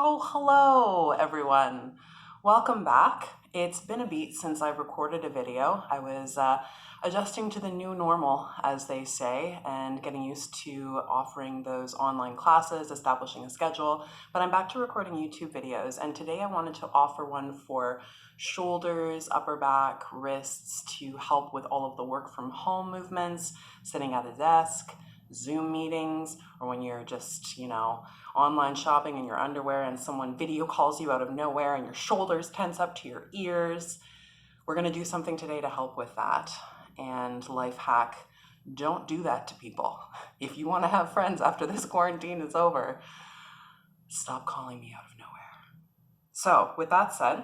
Oh, hello everyone. Welcome back. It's been a beat since I recorded a video. I was adjusting to the new normal, as they say, and getting used to offering those online classes, establishing a schedule, but I'm back to recording YouTube videos, and today I wanted to offer one for shoulders, upper back, wrists to help with all of the work from home movements, sitting at a desk, Zoom meetings, or when you're just, online shopping in your underwear and someone video calls you out of nowhere and your shoulders tense up to your ears. We're going to do something today to help with that. And life hack, don't do that to people. If you want to have friends after this quarantine is over, stop calling me out of nowhere. So with that said,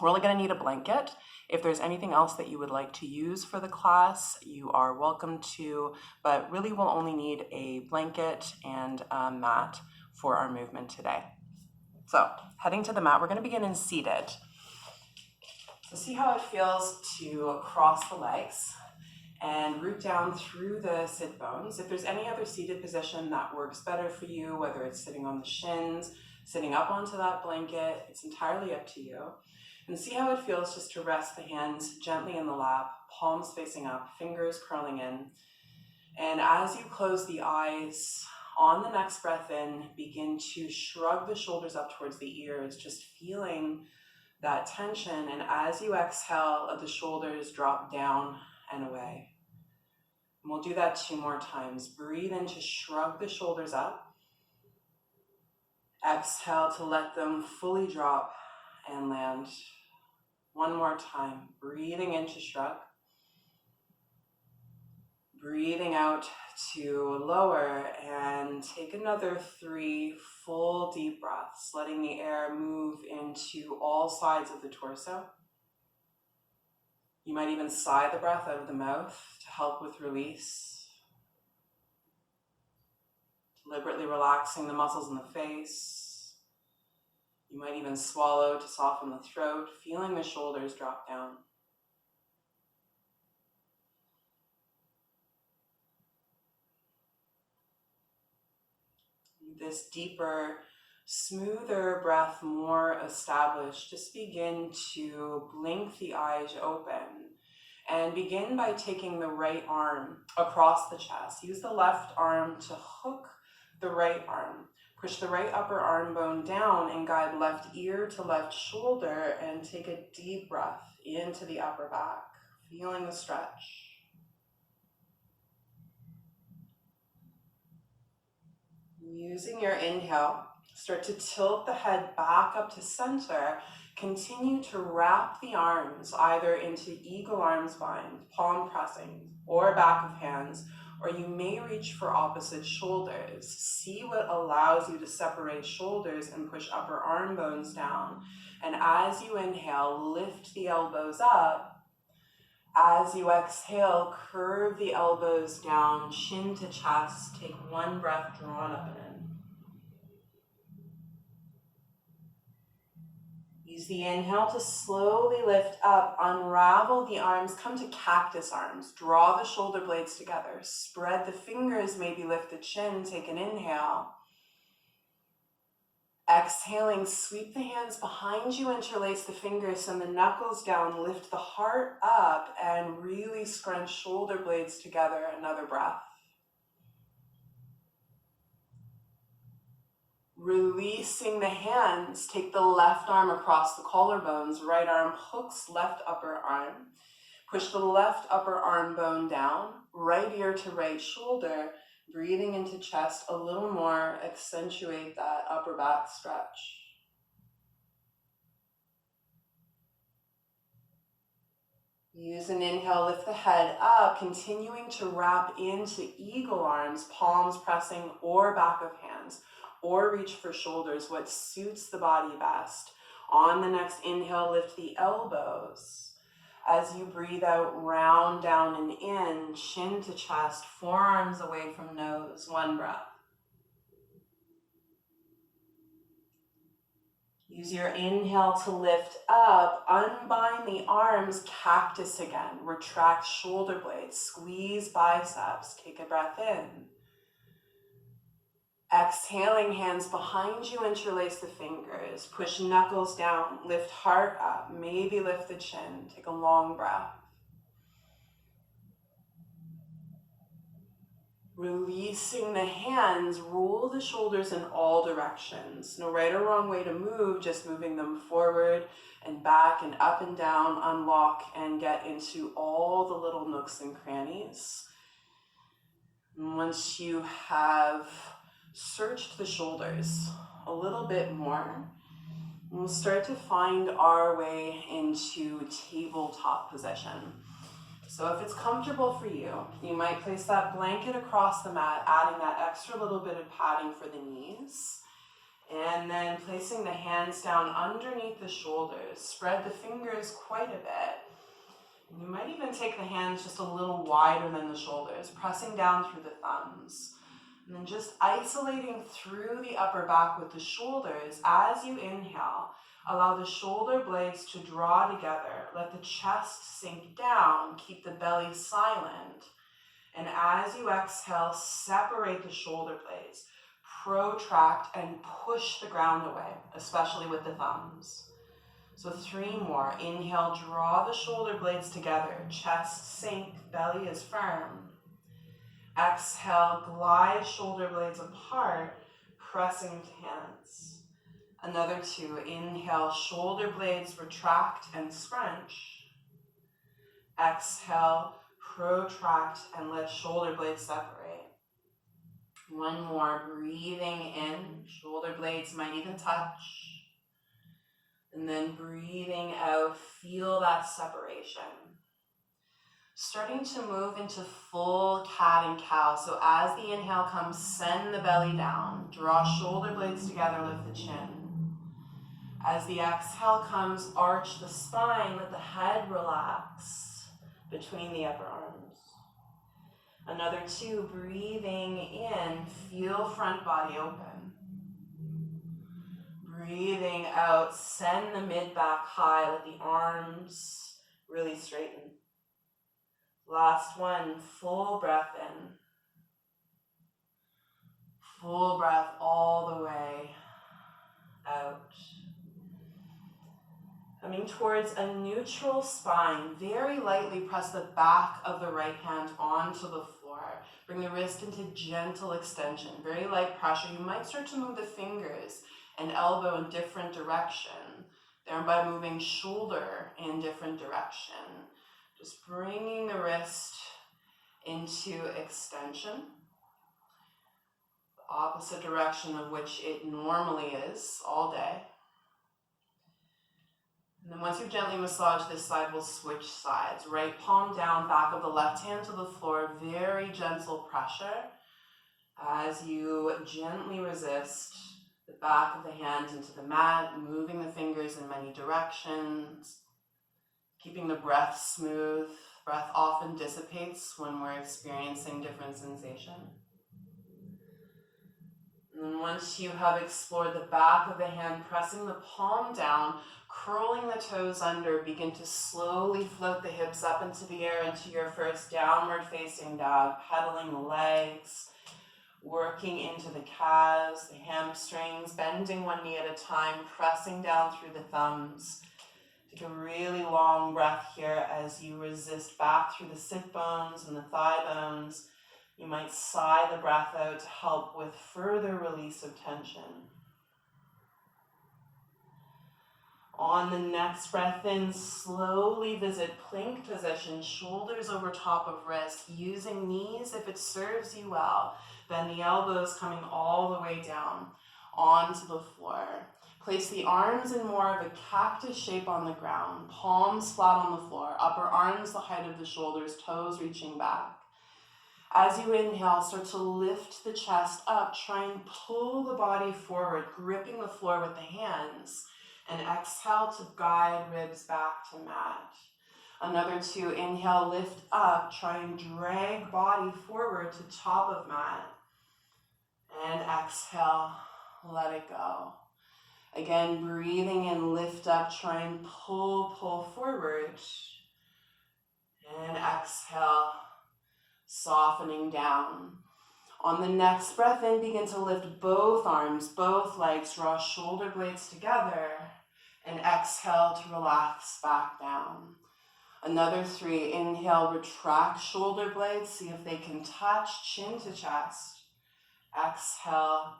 we're only going to need a blanket. If there's anything else that you would like to use for the class, you are welcome to, but really we'll only need a blanket and a mat for our movement today. So heading to the mat, we're going to begin in seated. So see how it feels to cross the legs and root down through the sit bones. If there's any other seated position that works better for you, whether it's sitting on the shins, sitting up onto that blanket, it's entirely up to you. And see how it feels just to rest the hands gently in the lap, palms facing up, fingers curling in. And as you close the eyes, on the next breath in, begin to shrug the shoulders up towards the ears, just feeling that tension. And as you exhale, let the shoulders drop down and away. And we'll do that 2 more times. Breathe in to shrug the shoulders up. Exhale to let them fully drop and land. 1 more time. Breathing in to shrug. Breathing out to lower, and take another 3 full deep breaths, letting the air move into all sides of the torso. You might even sigh the breath out of the mouth to help with release. Deliberately relaxing the muscles in the face. You might even swallow to soften the throat, feeling the shoulders drop down. This deeper, smoother breath, more established, just begin to blink the eyes open and begin by taking the right arm across the chest. Use the left arm to hook the right arm. Push the right upper arm bone down and guide left ear to left shoulder, and take a deep breath into the upper back, feeling the stretch. Using your inhale, start to tilt the head back up to center. Continue to wrap the arms either into eagle arms bind, palm pressing, or back of hands, or you may reach for opposite shoulders. See what allows you to separate shoulders and push upper arm bones down. And as you inhale, lift the elbows up. As you exhale, curve the elbows down, chin to chest. Take 1 breath, drawn up and in. Use the inhale to slowly lift up, unravel the arms, come to cactus arms. Draw the shoulder blades together. Spread the fingers, maybe lift the chin, take an inhale. Exhaling, sweep the hands behind you, interlace the fingers, send the knuckles down, lift the heart up, and really scrunch shoulder blades together. Another breath. Releasing the hands, take the left arm across the collarbones, right arm hooks left upper arm. Push the left upper arm bone down, right ear to right shoulder, breathing into chest a little more, accentuate that upper back stretch. Use an inhale, lift the head up, continuing to wrap into eagle arms, palms pressing, or back of hands, or reach for shoulders, what suits the body best. On the next inhale, lift the elbows. As you breathe out, round down and in, chin to chest, forearms away from nose. 1 breath. Use your inhale to lift up, unbind the arms, cactus again. Retract shoulder blades, squeeze biceps, take a breath in. Exhaling, hands behind you, interlace the fingers. Push knuckles down, lift heart up, maybe lift the chin. Take a long breath. Releasing the hands, roll the shoulders in all directions. No right or wrong way to move, just moving them forward and back and up and down, unlock and get into all the little nooks and crannies. And once you have searched the shoulders a little bit more, we'll start to find our way into tabletop position. So if it's comfortable for you, you might place that blanket across the mat, adding that extra little bit of padding for the knees. And then placing the hands down underneath the shoulders. Spread the fingers quite a bit. You might even take the hands just a little wider than the shoulders, pressing down through the thumbs. And then just isolating through the upper back with the shoulders. As you inhale, allow the shoulder blades to draw together. Let the chest sink down. Keep the belly silent. And as you exhale, separate the shoulder blades. Protract and push the ground away, especially with the thumbs. So 3 more. Inhale, draw the shoulder blades together. Chest sink, belly is firm. Exhale, glide shoulder blades apart, pressing to hands. Another 2. Inhale, shoulder blades retract and scrunch. Exhale, protract and let shoulder blades separate. 1 more. Breathing in, shoulder blades might even touch. And then breathing out, feel that separation. Starting to move into full cat and cow. So as the inhale comes, send the belly down. Draw shoulder blades together, lift the chin. As the exhale comes, arch the spine, let the head relax between the upper arms. Another 2, breathing in, feel front body open. Breathing out, send the mid-back high, let the arms really straighten. Last 1, full breath in. Full breath all the way out. Coming towards a neutral spine, very lightly press the back of the right hand onto the floor. Bring the wrist into gentle extension, very light pressure. You might start to move the fingers and elbow in different direction, thereby moving shoulder in different direction. Just bringing the wrist into extension, the opposite direction of which it normally is all day. And then once you've gently massaged this side, we'll switch sides. Right palm down, back of the left hand to the floor, very gentle pressure as you gently resist the back of the hands into the mat, moving the fingers in many directions, keeping the breath smooth. Breath often dissipates when we're experiencing different sensation. And then once you have explored the back of the hand, pressing the palm down, curling the toes under, begin to slowly float the hips up into the air into your first downward facing dog, pedaling the legs, working into the calves, the hamstrings, bending 1 knee at a time, pressing down through the thumbs. Take a really long breath here as you resist back through the sit bones and the thigh bones. You might sigh the breath out to help with further release of tension. On the next breath in, slowly visit plank position, shoulders over top of wrist, using knees if it serves you well. Bend the elbows coming all the way down onto the floor. Place the arms in more of a cactus shape on the ground, palms flat on the floor, upper arms the height of the shoulders, toes reaching back. As you inhale, start to lift the chest up, try and pull the body forward, gripping the floor with the hands. And exhale to guide ribs back to mat. Another 2, inhale, lift up, try and drag body forward to top of mat. And exhale, let it go. Again, breathing in, lift up, try and pull forward. And exhale, softening down. On the next breath in, begin to lift both arms, both legs, draw shoulder blades together, and exhale to relax back down. Another 3, inhale, retract shoulder blades, see if they can touch, chin to chest. Exhale,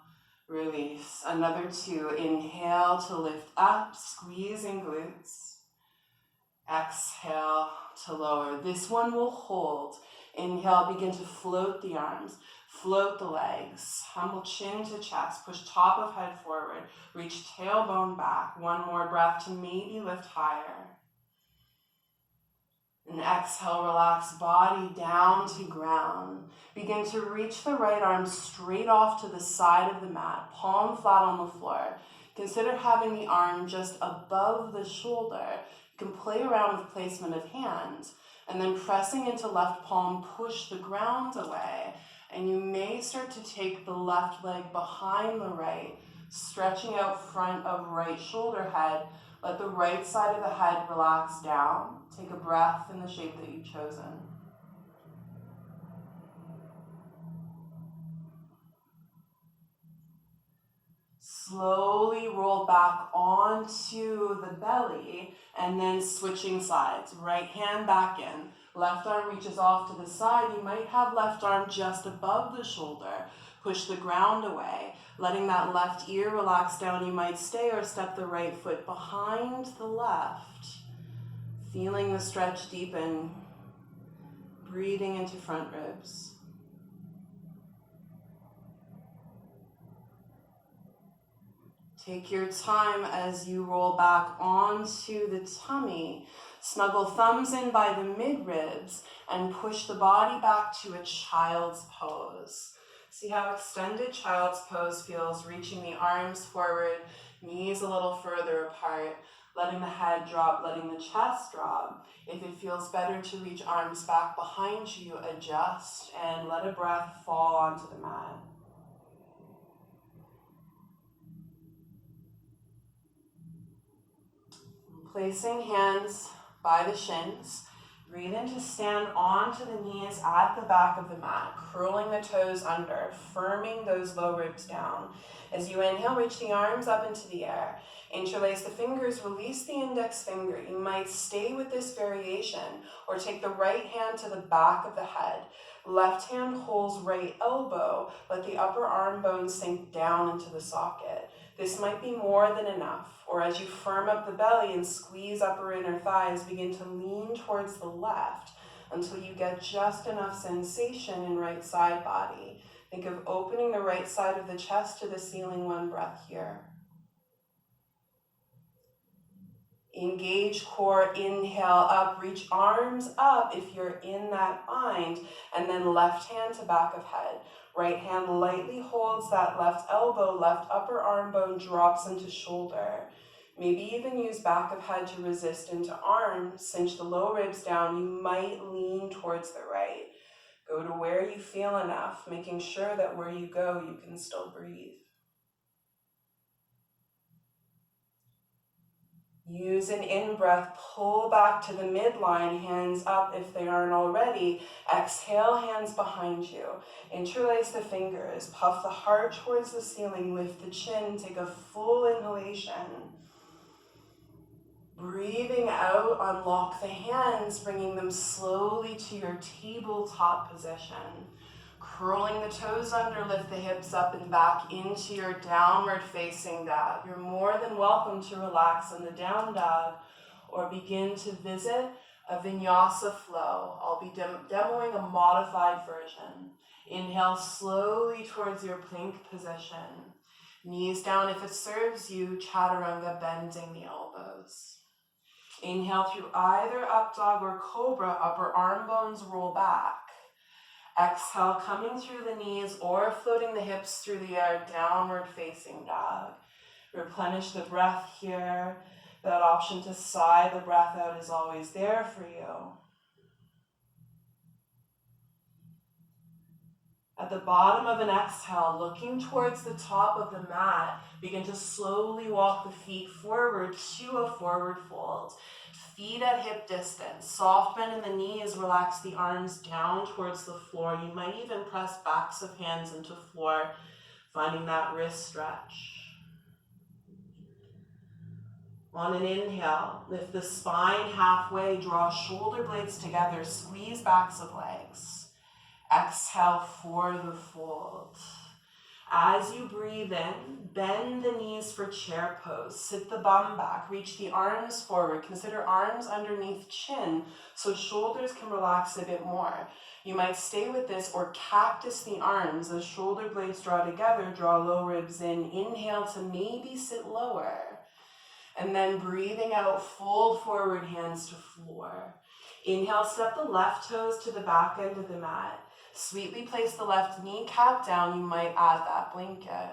release. Another 2, inhale to lift up, squeezing glutes. Exhale to lower. This one will hold. Inhale, begin to float the arms, float the legs, humble chin to chest, push top of head forward, reach tailbone back. One more breath to maybe lift higher. And exhale, relax body down to ground. Begin to reach the right arm straight off to the side of the mat, palm flat on the floor. Consider having the arm just above the shoulder. You can play around with placement of hands, and then pressing into left palm, push the ground away. And you may start to take the left leg behind the right, stretching out front of right shoulder head. Let the right side of the head relax down. Take a breath in the shape that you've chosen. Slowly roll back onto the belly and then switching sides. Right hand back in. Left arm reaches off to the side. You might have left arm just above the shoulder. Push the ground away. Letting that left ear relax down. You might stay or step the right foot behind the left. Feeling the stretch deepen. Breathing into front ribs. Take your time as you roll back onto the tummy. Snuggle thumbs in by the mid-ribs and push the body back to a child's pose. See how extended child's pose feels, reaching the arms forward, knees a little further apart, letting the head drop, letting the chest drop. If it feels better to reach arms back behind you, adjust and let a breath fall onto the mat. Placing hands by the shins, breathe in to stand onto the knees at the back of the mat, curling the toes under, firming those low ribs down. As you inhale, reach the arms up into the air. Interlace the fingers, release the index finger. You might stay with this variation or take the right hand to the back of the head. Left hand holds right elbow, let the upper arm bone sink down into the socket. This might be more than enough, or as you firm up the belly and squeeze upper inner thighs, begin to lean towards the left until you get just enough sensation in right side body. Think of opening the right side of the chest to the ceiling, one breath here. Engage core, inhale up, reach arms up if you're in that bind, and then left hand to back of head. Right hand lightly holds that left elbow, left upper arm bone drops into shoulder. Maybe even use back of head to resist into arm, cinch the low ribs down. You might lean towards the right. Go to where you feel enough, making sure that where you go, you can still breathe. Use an in-breath, pull back to the midline, hands up if they aren't already. Exhale, hands behind you. Interlace the fingers, puff the heart towards the ceiling, lift the chin, take a full inhalation. Breathing out, unlock the hands, bringing them slowly to your tabletop position. Curling the toes under, lift the hips up and back into your downward facing dog. You're more than welcome to relax in the down dog or begin to visit a vinyasa flow. I'll be demoing a modified version. Inhale slowly towards your plank position. Knees down if it serves you, chaturanga, bending the elbows. Inhale through either up dog or cobra, upper arm bones roll back. Exhale, coming through the knees or floating the hips through the air, downward facing dog. Replenish the breath here. That option to sigh the breath out is always there for you. At the bottom of an exhale, looking towards the top of the mat, begin to slowly walk the feet forward to a forward fold. Feet at hip distance, soft bend in the knees, relax the arms down towards the floor. You might even press backs of hands into floor, finding that wrist stretch. On an inhale, lift the spine halfway, draw shoulder blades together, squeeze backs of legs. Exhale for the fold. As you breathe in, bend the knees for chair pose. Sit the bum back, reach the arms forward. Consider arms underneath chin so shoulders can relax a bit more. You might stay with this or cactus the arms as shoulder blades draw together, draw low ribs in. Inhale to maybe sit lower. And then breathing out, fold forward, hands to floor. Inhale, step the left toes to the back end of the mat. Sweetly place the left kneecap down. You might add that blanket.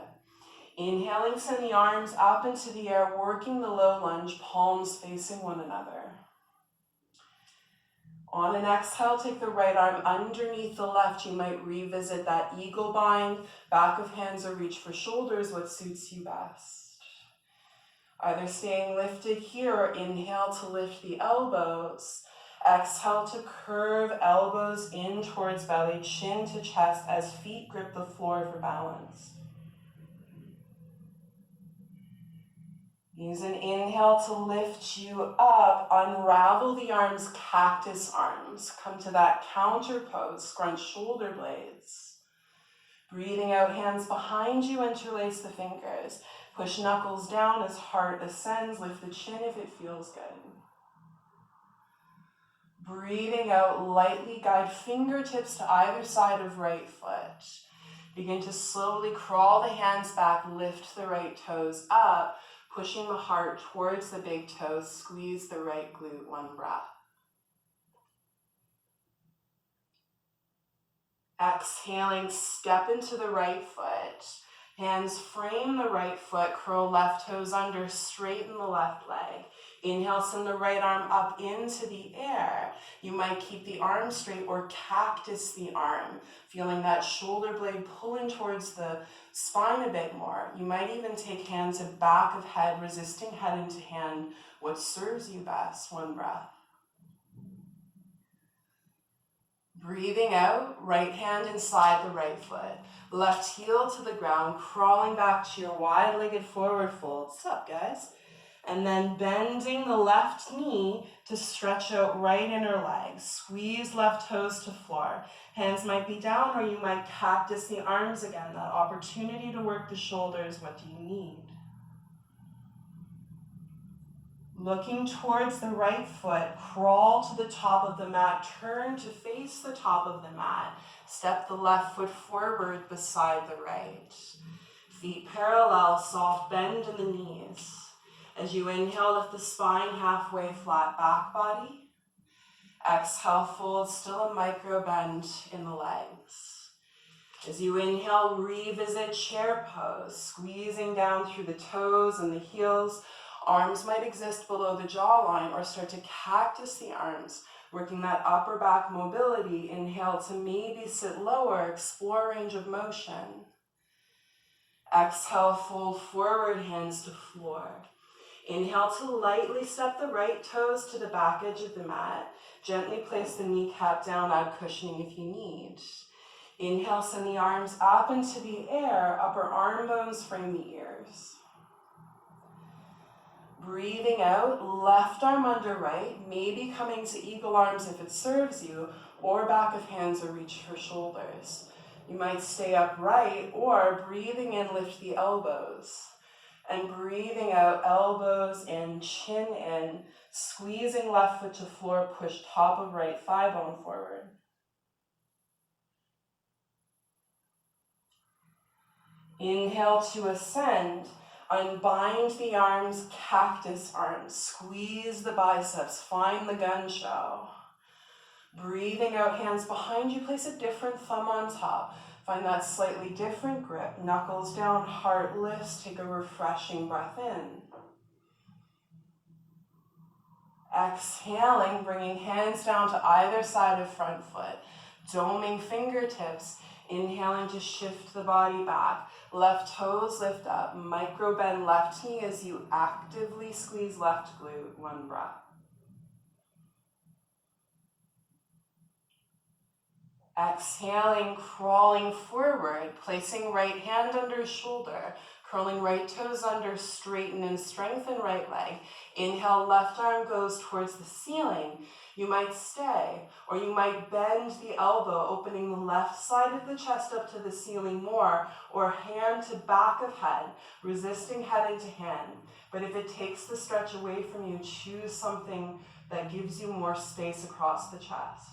Inhaling, send the arms up into the air, working the low lunge, palms facing one another. On an exhale, take the right arm underneath the left. You might revisit that eagle bind, back of hands or reach for shoulders, what suits you best. Either staying lifted here or inhale to lift the elbows. Exhale to curve elbows in towards belly, chin to chest as feet grip the floor for balance. Use an inhale to lift you up. Unravel the arms, cactus arms. Come to that counter pose, scrunch shoulder blades. Breathing out, hands behind you, interlace the fingers. Push knuckles down as heart ascends. Lift the chin if it feels good. Breathing out, lightly guide fingertips to either side of right foot. Begin to slowly crawl the hands back, lift the right toes up, pushing the heart towards the big toes, squeeze the right glute, one breath. Exhaling, step into the right foot. Hands frame the right foot, curl left toes under, straighten the left leg. Inhale, send the right arm up into the air. You might keep the arm straight or cactus the arm, feeling that shoulder blade pulling towards the spine a bit more. You might even take hands at back of head, resisting head into hand, what serves you best, one breath. Breathing out, right hand inside the right foot. Left heel to the ground, crawling back to your wide-legged forward fold. What's up, guys? And then bending the left knee to stretch out right inner leg. Squeeze left toes to floor. Hands might be down or you might cactus the arms again. That opportunity to work the shoulders. What do you need? Looking towards the right foot, crawl to the top of the mat, turn to face the top of the mat. Step the left foot forward beside the right. Feet parallel, soft bend in the knees. As you inhale, lift the spine halfway, flat back body. Exhale, fold, still a micro bend in the legs. As you inhale, revisit chair pose, squeezing down through the toes and the heels. Arms might exist below the jawline or start to cactus the arms, working that upper back mobility. Inhale to maybe sit lower, explore range of motion. Exhale, fold forward, hands to floor. Inhale to lightly step the right toes to the back edge of the mat. Gently place the kneecap down, add cushioning if you need. Inhale, send the arms up into the air, upper arm bones frame the ears. Breathing out, left arm under right, maybe coming to eagle arms if it serves you, or back of hands or reach for shoulders. You might stay upright or breathing in, lift the elbows. And breathing out, elbows in, chin in, squeezing left foot to floor, push top of right thigh bone forward. Inhale to ascend. Unbind the arms, cactus arms. Squeeze the biceps, find the gun show. Breathing out, hands behind you, place a different thumb on top. Find that slightly different grip. Knuckles down, heart lifts, take a refreshing breath in. Exhaling, bringing hands down to either side of front foot. Doming fingertips. Inhaling to shift the body back. Left toes lift up. Micro bend left knee as you actively squeeze left glute. One breath. Exhaling, crawling forward, placing right hand under shoulder, curling right toes under, straighten and strengthen right leg. Inhale, left arm goes towards the ceiling. You might stay, or you might bend the elbow, opening the left side of the chest up to the ceiling more, or hand to back of head, resisting head into hand. But if it takes the stretch away from you, choose something that gives you more space across the chest.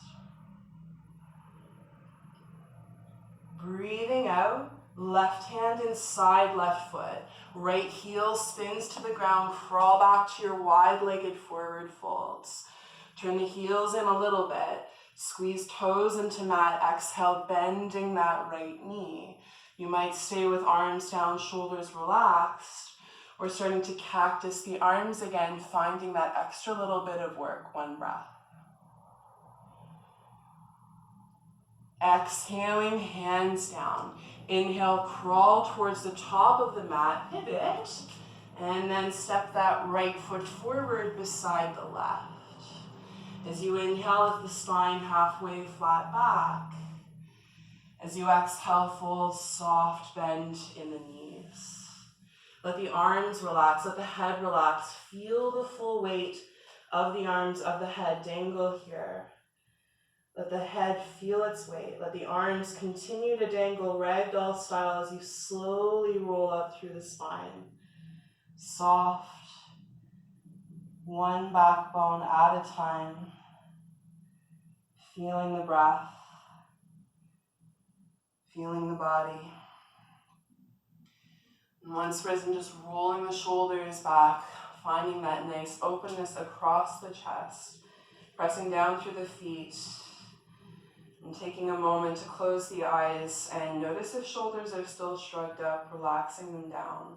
Breathing out, left hand inside left foot. Right heel spins to the ground, crawl back to your wide-legged forward folds. Turn the heels in a little bit. Squeeze toes into mat. Exhale, bending that right knee. You might stay with arms down, shoulders relaxed, or starting to cactus the arms again, finding that extra little bit of work. One breath. Exhaling, hands down. Inhale, crawl towards the top of the mat, pivot, and then step that right foot forward beside the left. As you inhale, lift the spine halfway flat back. As you exhale, fold, soft bend in the knees. Let the arms relax, let the head relax. Feel the full weight of the arms of the head dangle here. Let the head feel its weight. Let the arms continue to dangle ragdoll style as you slowly roll up through the spine. Soft, one backbone at a time. Feeling the breath, feeling the body. And once risen, just rolling the shoulders back, finding that nice openness across the chest, pressing down through the feet, and taking a moment to close the eyes and notice if shoulders are still shrugged up, relaxing them down.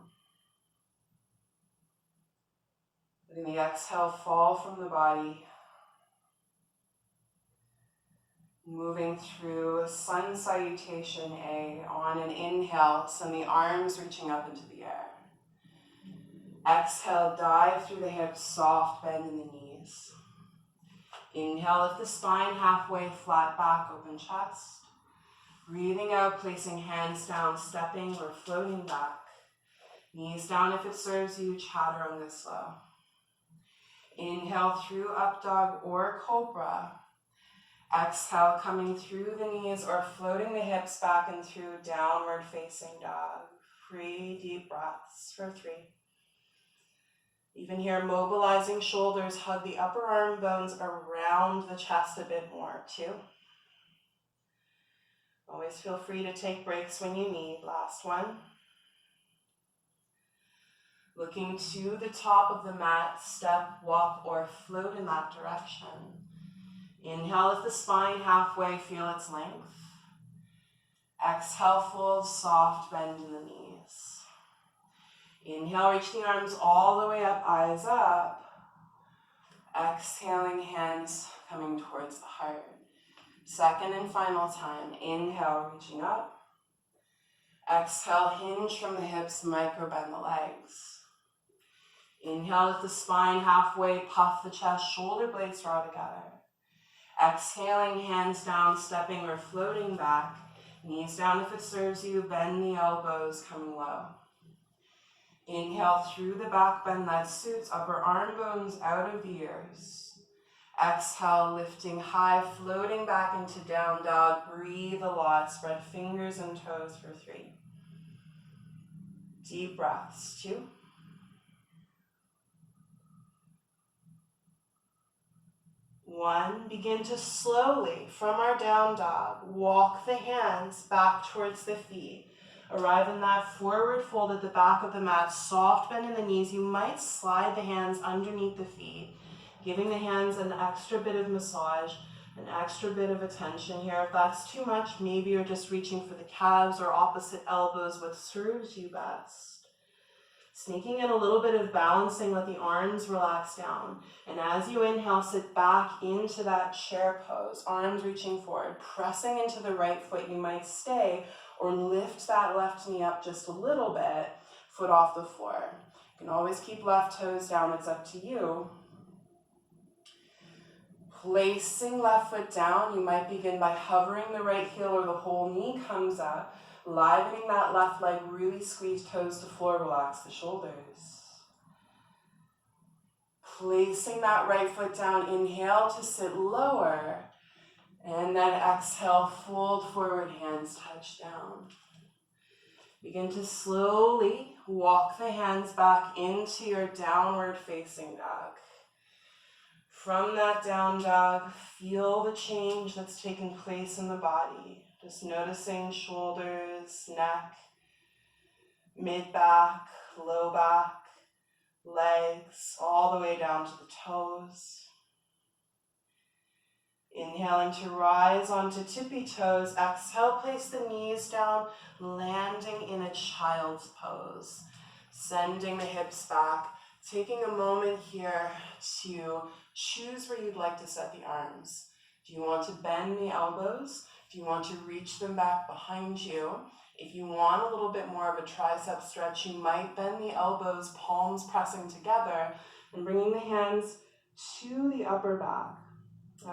Letting the exhale fall from the body. Moving through sun salutation A. On an inhale, send the arms reaching up into the air. Exhale, dive through the hips, soft bend in the knees. Inhale, lift the spine halfway, flat back, open chest. Breathing out, placing hands down, stepping or floating back. Knees down if it serves you, chaturanga slow. Inhale through up dog or cobra. Exhale, coming through the knees or floating the hips back and through downward facing dog. 3 deep breaths for 3. Even here, mobilizing shoulders, hug the upper arm bones around the chest a bit more. 2. Always feel free to take breaks when you need. Last one. Looking to the top of the mat, step, walk, or float in that direction. Inhale, lift the spine halfway, feel its length. Exhale, fold, soft bend in the knees. Inhale, reach the arms all the way up, eyes up. Exhaling, hands coming towards the heart. Second and final time. Inhale, reaching up. Exhale, hinge from the hips, micro bend the legs. Inhale, lift the spine halfway, puff the chest, shoulder blades draw together. Exhaling, hands down, stepping or floating back. Knees down if it serves you, bend the elbows, coming low. Inhale through the back bend that suits, upper arm bones out of the ears. Exhale, lifting high, floating back into down dog. Breathe a lot, spread fingers and toes for 3. Deep breaths, 2. 1, begin to slowly, from our down dog, walk the hands back towards the feet. Arrive in that forward fold at the back of the mat, soft bend in the knees. You might slide the hands underneath the feet, giving the hands an extra bit of massage, an extra bit of attention here. If that's too much, maybe you're just reaching for the calves or opposite elbows, what serves you best. Sneaking in a little bit of balancing, let the arms relax down. And as you inhale, sit back into that chair pose, arms reaching forward, pressing into the right foot. You might stay or lift that left knee up just a little bit, foot off the floor. You can always keep left toes down, it's up to you. Placing left foot down, you might begin by hovering the right heel or the whole knee comes up. Livening that left leg, really squeeze toes to floor, relax the shoulders. Placing that right foot down, inhale to sit lower. And then exhale, fold forward, hands touch down. Begin to slowly walk the hands back into your downward facing dog. From that down dog, feel the change that's taken place in the body. Just noticing shoulders, neck, mid-back, low back, legs, all the way down to the toes. Inhaling to rise onto tippy toes. Exhale, place the knees down, landing in a child's pose. Sending the hips back. Taking a moment here to choose where you'd like to set the arms. Do you want to bend the elbows? Do you want to reach them back behind you? If you want a little bit more of a tricep stretch, you might bend the elbows, palms pressing together, and bringing the hands to the upper back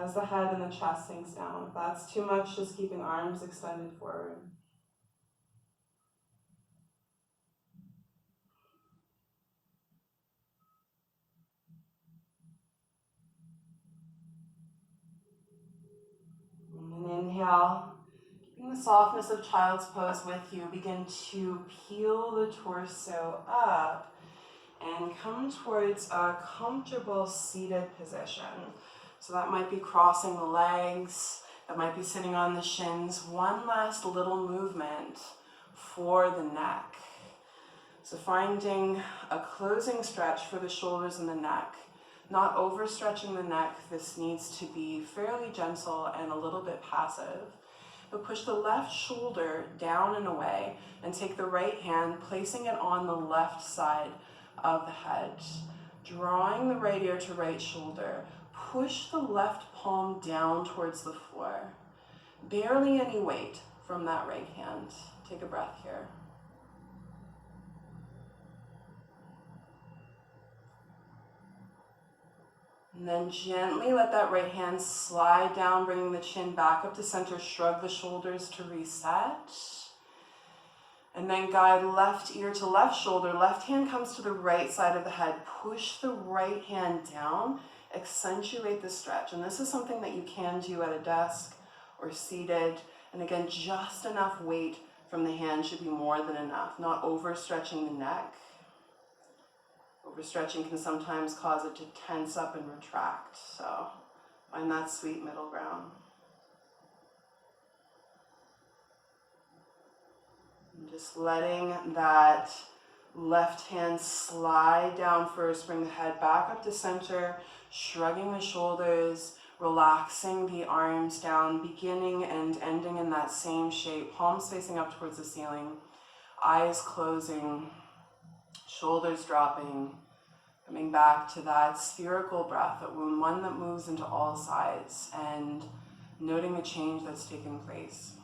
as the head and the chest sinks down. If that's too much, just keeping arms extended forward. And then inhale. Keeping the softness of child's pose with you, begin to peel the torso up and come towards a comfortable seated position. So that might be crossing the legs, that might be sitting on the shins. One last little movement for the neck. So finding a closing stretch for the shoulders and the neck. Not overstretching the neck. This needs to be fairly gentle and a little bit passive. But push the left shoulder down and away and take the right hand, placing it on the left side of the head. Drawing the right ear to right shoulder. Push the left palm down towards the floor. Barely any weight from that right hand. Take a breath here. And then gently let that right hand slide down, bringing the chin back up to center. Shrug the shoulders to reset. And then guide left ear to left shoulder. Left hand comes to the right side of the head. Push the right hand down. Accentuate the stretch. And this is something that you can do at a desk or seated. And again, just enough weight from the hand should be more than enough. Not overstretching the neck. Overstretching can sometimes cause it to tense up and retract. So find that sweet middle ground. And just letting that left hand slide down first. Bring the head back up to center. Shrugging the shoulders. Relaxing the arms down. Beginning and ending in that same shape. Palms facing up towards the ceiling. Eyes closing. Shoulders dropping, coming back to that spherical breath, one that moves into all sides, and noting the change that's taken place.